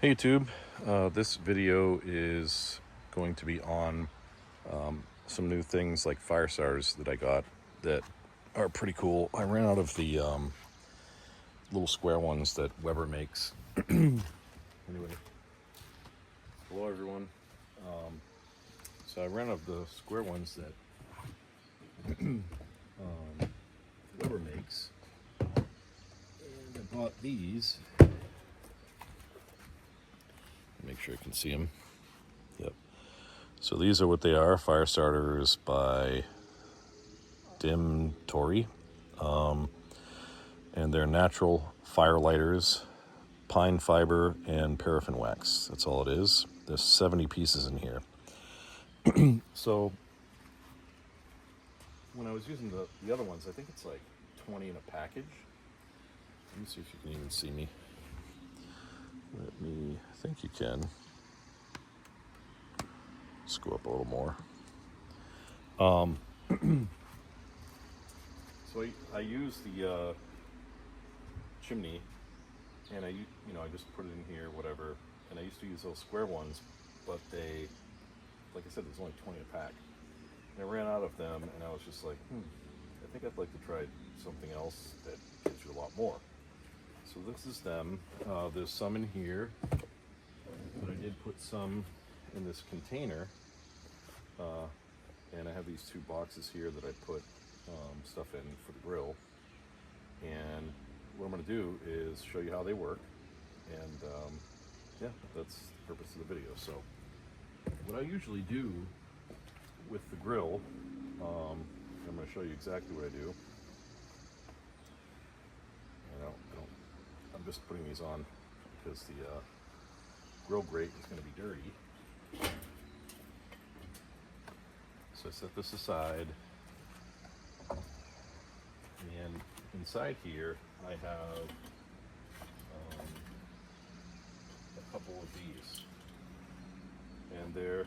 Hey YouTube, this video is going to be on some new things like fire starters that I got that are pretty cool. I ran out of the little square ones that Weber makes. Anyway, hello everyone. So I ran out of the square ones that Weber makes, and I bought these. Make sure you can see them. Yep. So these are what they are, fire starters by Dimtori. And they're natural fire lighters, pine fiber, and paraffin wax. That's all it is. There's 70 pieces in here. So when I was using the other ones, I think it's like 20 in a package. Let me see if you can even see me. I think you can. Let's go up a little more. So I use the Chimney, and I just put it in here, whatever. And I used to use those square ones, but they, like I said, there's only 20 a pack. And I ran out of them, and I was just like, I think I'd like to try something else that gives you a lot more. So this is them. There's some in here, but I did put some in this container. And I have these two boxes here that I put stuff in for the grill. And what I'm going to do is show you how they work. And yeah, that's the purpose of the video. So what I usually do with the grill, I'm going to show you exactly what I do. I'm just putting these on because the grill grate is going to be dirty. So I set this aside, and inside here I have a couple of these, and they're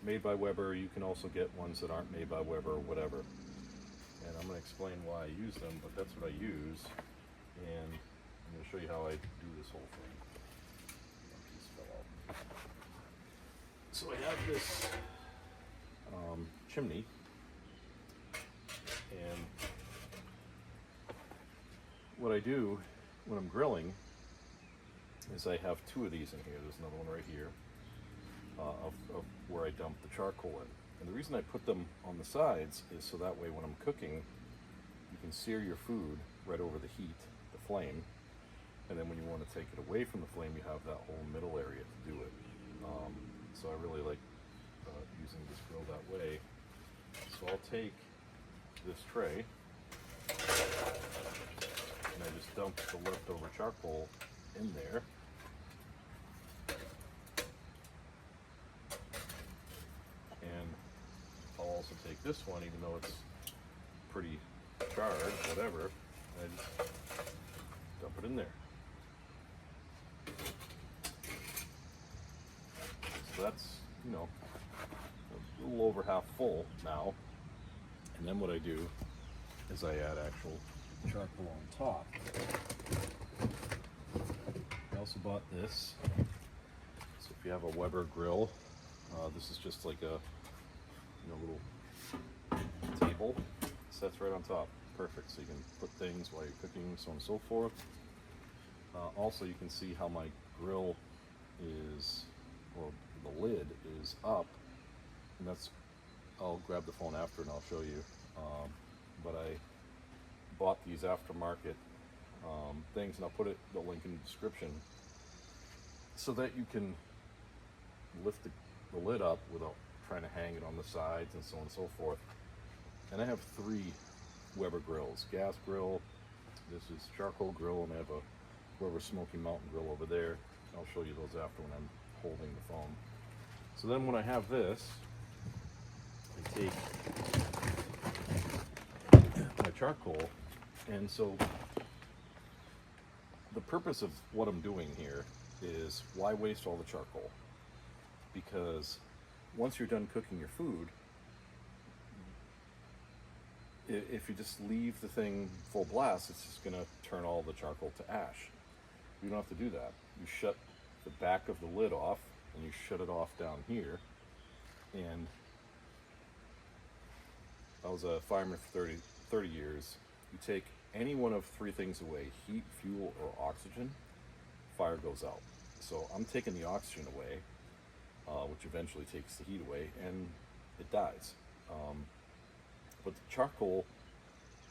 made by Weber. You can also get ones that aren't made by Weber or whatever, and I'm going to explain why I use them, but that's what I use, and I'm going to show you how I do this whole thing. So I have this chimney, and what I do when I'm grilling is I have two of these in here. There's another one right here of where I dump the charcoal in. And the reason I put them on the sides is so that way when I'm cooking, you can sear your food right over the heat, the flame, and then when you want to take it away from the flame, you have that whole middle area to do it. So I really like using this grill that way. So I'll take this tray and I just dump the leftover charcoal in there. And I'll also take this one, even though it's pretty charred, whatever, and I just dump it in there. So that's, a little over half full now. And then what I do is I add actual charcoal on top. I also bought this. So if you have a Weber grill, this is just like a little table. Sets right on top. Perfect. So you can put things while you're cooking, so on and so forth. Also, you can see how my grill is, or the lid is up, and that's, I'll grab the phone after and I'll show you. But I bought these aftermarket things, and I'll put the link in the description, so that you can lift the lid up without trying to hang it on the sides and so on and so forth. And I have three Weber grills: gas grill, this is charcoal grill, and I have a Weber Smoky Mountain grill over there. I'll show you those after when I'm holding the phone. So then when I have this, I take my charcoal, and so the purpose of what I'm doing here is, why waste all the charcoal? Because once you're done cooking your food, if you just leave the thing full blast, it's just going to turn all the charcoal to ash. You don't have to do that. You shut the back of the lid off and you shut it off down here. And I was a fireman for 30 years. You take any one of three things away, heat, fuel, or oxygen, fire goes out. So I'm taking the oxygen away, which eventually takes the heat away, and it dies. But the charcoal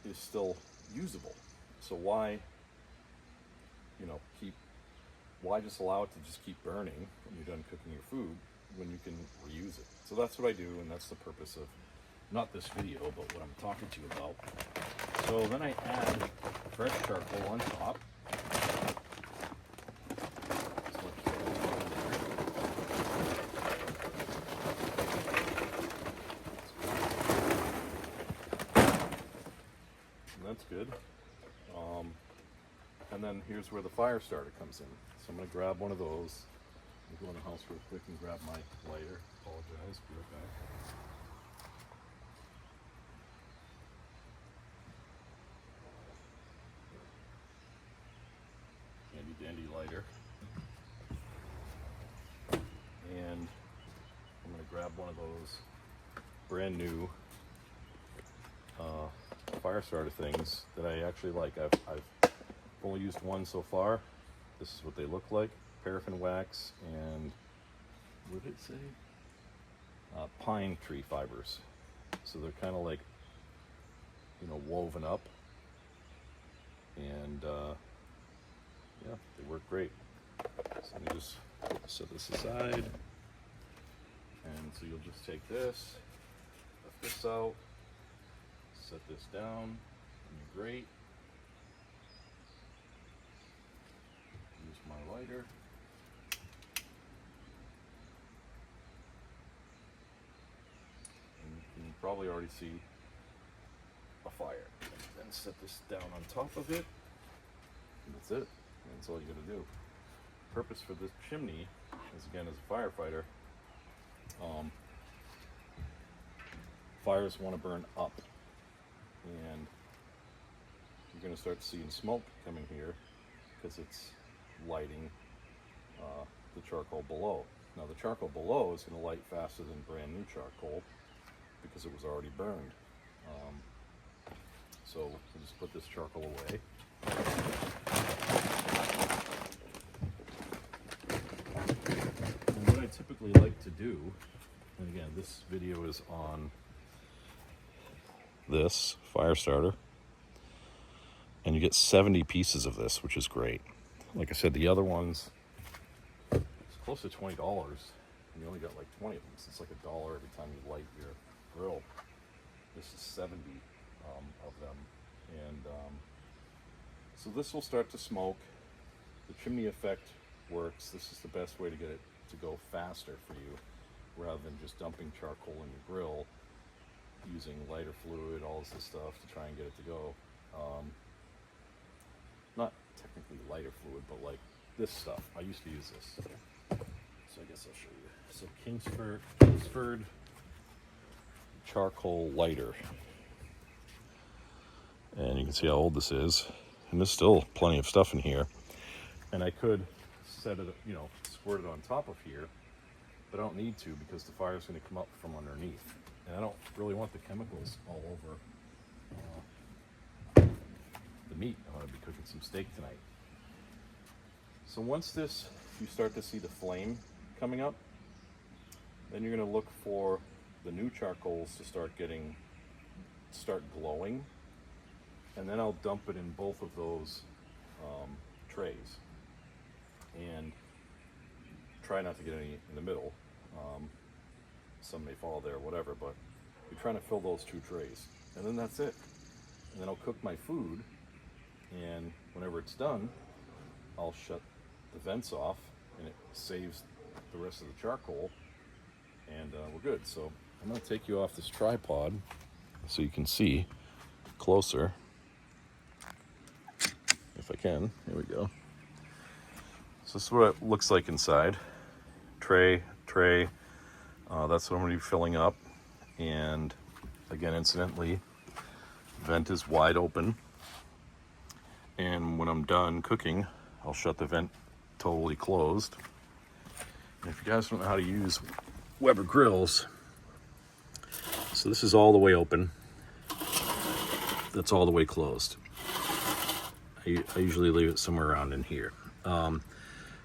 is still usable. So why, why just allow it to just keep burning when you're done cooking your food when you can reuse it? So that's what I do, and that's the purpose of, not this video, but what I'm talking to you about. So then I add fresh charcoal on top. That's good. And then here's where the fire starter comes in. So I'm going to grab one of those. I'll go in the house real quick and grab my lighter. Apologize, be right back. Handy dandy lighter. And I'm going to grab one of those brand new fire starter things that I actually like. I've only used one so far. This is what they look like: paraffin wax and, what did it say? Pine tree fibers. So they're kind of like, woven up, and yeah, they work great. So let me just set this aside, and so you'll just take this, lift this out, set this down in your grate, use my lighter, and you can probably already see a fire. And then set this down on top of it, and that's it. That's all you gotta do. Purpose for this chimney is, again, as a firefighter, fires want to burn up, and you're going to start seeing smoke coming here because it's lighting the charcoal below. Now the charcoal below is going to light faster than brand new charcoal because it was already burned. So we'll just put this charcoal away. And what I typically like to do, and again, this video is on this fire starter, and you get 70 pieces of this, which is great. Like I said, the other ones, it's close to $20, and you only got like 20 of them. So it's like $1 every time you light your grill. This is 70 of them, and so this will start to smoke. The chimney effect works. This is the best way to get it to go faster for you, rather than just dumping charcoal in your grill, using lighter fluid, all this stuff to try and get it to go. Not technically lighter fluid, but like this stuff. I used to use this. So I guess I'll show you. So Kingsford charcoal lighter. And you can see how old this is. And there's still plenty of stuff in here. And I could set it, squirt it on top of here, but I don't need to because the fire is going to come up from underneath. And I don't really want the chemicals all over the meat. I'm going to be cooking some steak tonight. So once you start to see the flame coming up, then you're going to look for the new charcoals to start glowing. And then I'll dump it in both of those trays. And try not to get any in the middle. Some may fall there, whatever, but you're trying to fill those two trays. And then that's it. And then I'll cook my food, and whenever it's done, I'll shut the vents off, and it saves the rest of the charcoal, and we're good. So I'm going to take you off this tripod so you can see closer, if I can. Here we go. So this is what it looks like inside. Tray. That's what I'm going to be filling up. And again, incidentally, vent is wide open. And when I'm done cooking, I'll shut the vent totally closed. If you guys don't know how to use Weber grills, so this is all the way open. That's all the way closed. I usually leave it somewhere around in here. And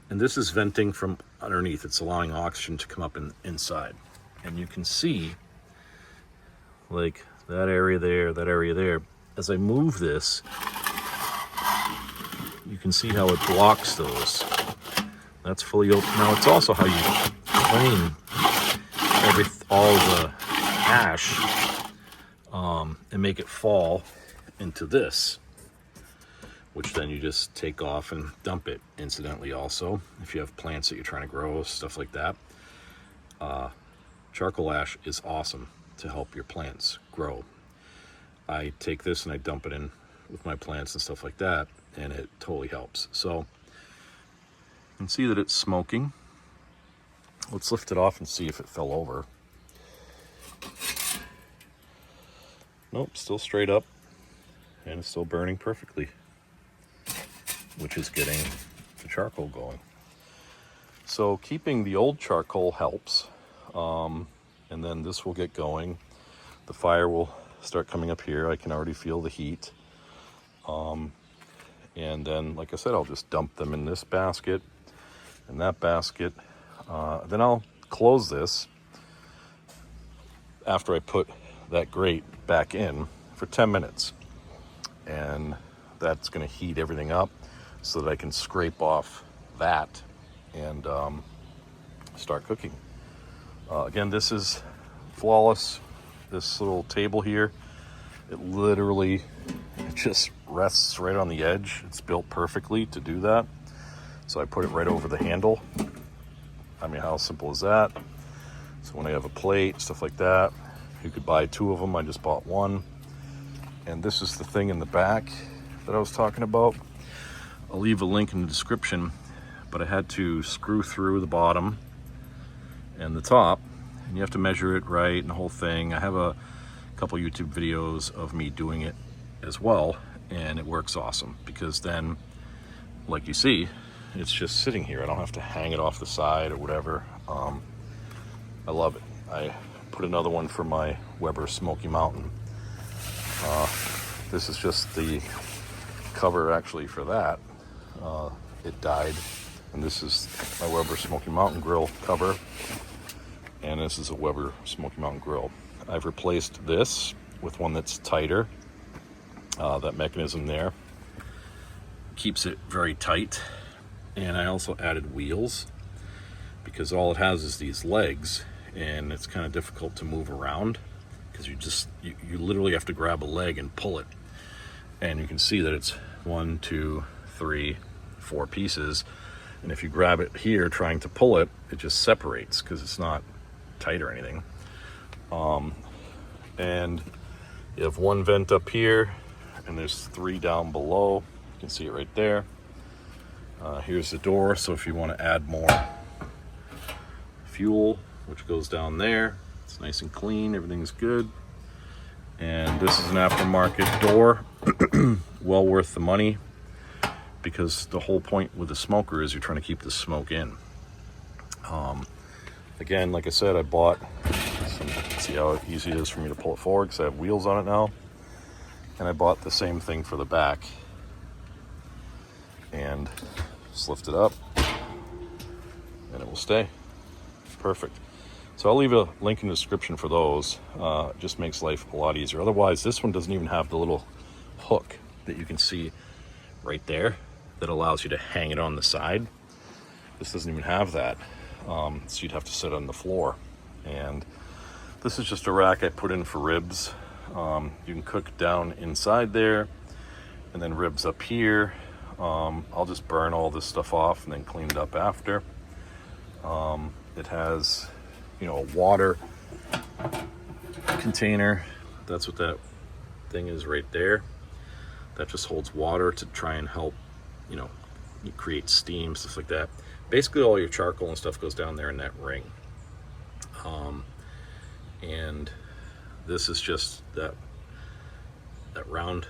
this is venting from underneath. It's allowing oxygen to come up inside. And you can see, like, that area there, that area there. As I move this, you can see how it blocks those. That's fully open. Now, it's also how you clean all the ash and make it fall into this, which then you just take off and dump it. Incidentally, also, if you have plants that you're trying to grow, stuff like that, charcoal ash is awesome to help your plants grow. I take this and I dump it in with my plants and stuff like that, and it totally helps. So you can see that it's smoking. Let's lift it off and see if it fell over. Nope, still straight up, and it's still burning perfectly, which is getting the charcoal going. So keeping the old charcoal helps, and then this will get going. The fire will start coming up here. I can already feel the heat. And then, like I said, I'll just dump them in this basket and that basket. Then I'll close this after I put that grate back in for 10 minutes. And that's going to heat everything up so that I can scrape off that and start cooking. Again, this is flawless. This little table here, it just rests right on the edge. It's built perfectly to do that. So I put it right over the handle. I mean, how simple is that? So when I have a plate, stuff like that, you could buy 2 of them. I just bought 1. And this is the thing in the back that I was talking about. I'll leave a link in the description, but I had to screw through the bottom and the top, and you have to measure it right and the whole thing. I have a couple YouTube videos of me doing it as well, and it works awesome because then, like you see, it's just sitting here. I don't have to hang it off the side or whatever. I love it. I put another one for my Weber Smoky Mountain. This is just the cover actually for that. It died, and this is my Weber Smoky Mountain grill cover, and this is a Weber Smoky Mountain grill. I've replaced this with one that's tighter. That mechanism there keeps it very tight, and I also added wheels because all it has is these legs, and it's kind of difficult to move around because you literally have to grab a leg and pull it, and you can see that it's 1, 2, 3, 4 pieces, and if you grab it here trying to pull it, it just separates because it's not tight or anything. And you have 1 vent up here, and there's 3 down below. You can see it right there. Here's the door, so if you want to add more fuel, which goes down there, it's nice and clean, everything's good. And this is an aftermarket door, well worth the money, because the whole point with the smoker is you're trying to keep the smoke in. Again, like I said, I bought some, see how easy it is for me to pull it forward because I have wheels on it now. And I bought the same thing for the back. And just lift it up and it will stay. Perfect. So I'll leave a link in the description for those. It just makes life a lot easier. Otherwise, this one doesn't even have the little hook that you can see right there that allows you to hang it on the side. This doesn't even have that. So you'd have to sit on the floor. And this is just a rack I put in for ribs. You can cook down inside there, and then ribs up here. I'll just burn all this stuff off and then clean it up after. It has, a water container. That's what that thing is right there. That just holds water to try and help, create steam, stuff like that. Basically, all your charcoal and stuff goes down there in that ring. And this is just that round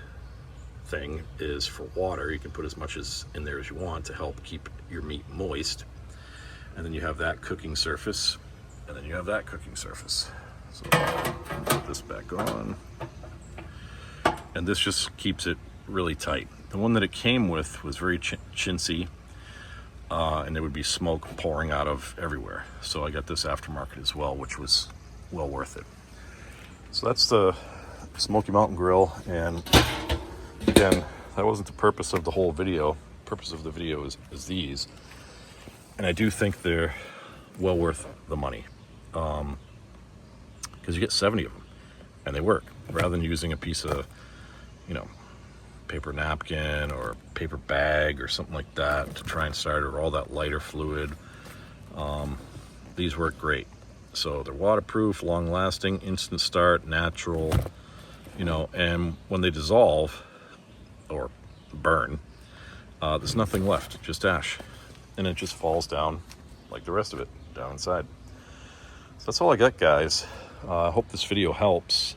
thing is for water. You can put as much as in there as you want to help keep your meat moist. and then you have that cooking surface, and then you have that cooking surface. So put this back on, and this just keeps it really tight. The one that it came with was very chintzy, and there would be smoke pouring out of everywhere. So I got this aftermarket as well, which was well worth it. So that's the Smoky Mountain Grill, and again, that wasn't the purpose of the whole video. The purpose of the video is these, and I do think they're well worth the money, because you get 70 of them, and they work. Rather than using a piece of, you know, paper napkin or paper bag or something like that to try and start it, or all that lighter fluid, these work great. So they're waterproof, long lasting, instant start, natural, you know, and when they dissolve or burn, there's nothing left, just ash, and it just falls down like the rest of it down inside. So that's all I got, guys. I hope this video helps.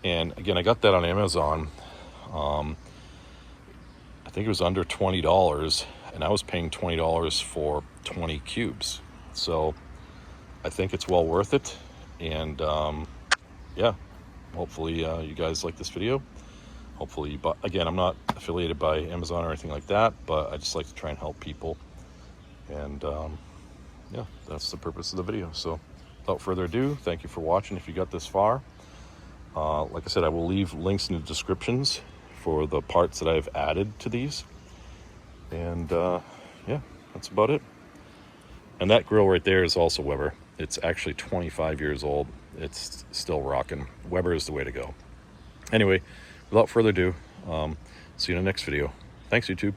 And again, I got that on Amazon. I think it was under $20, and I was paying $20 for 20 cubes. So I think it's well worth it. And yeah, hopefully you guys like this video. Hopefully, but again, I'm not affiliated by Amazon or anything like that, but I just like to try and help people. And yeah, that's the purpose of the video. So without further ado, thank you for watching if you got this far. Like I said, I will leave links in the descriptions for the parts that I've added to these. And yeah, that's about it. And that grill right there is also Weber. It's actually 25 years old. It's still rocking. Weber is the way to go. Anyway, without further ado, see you in the next video. Thanks, YouTube.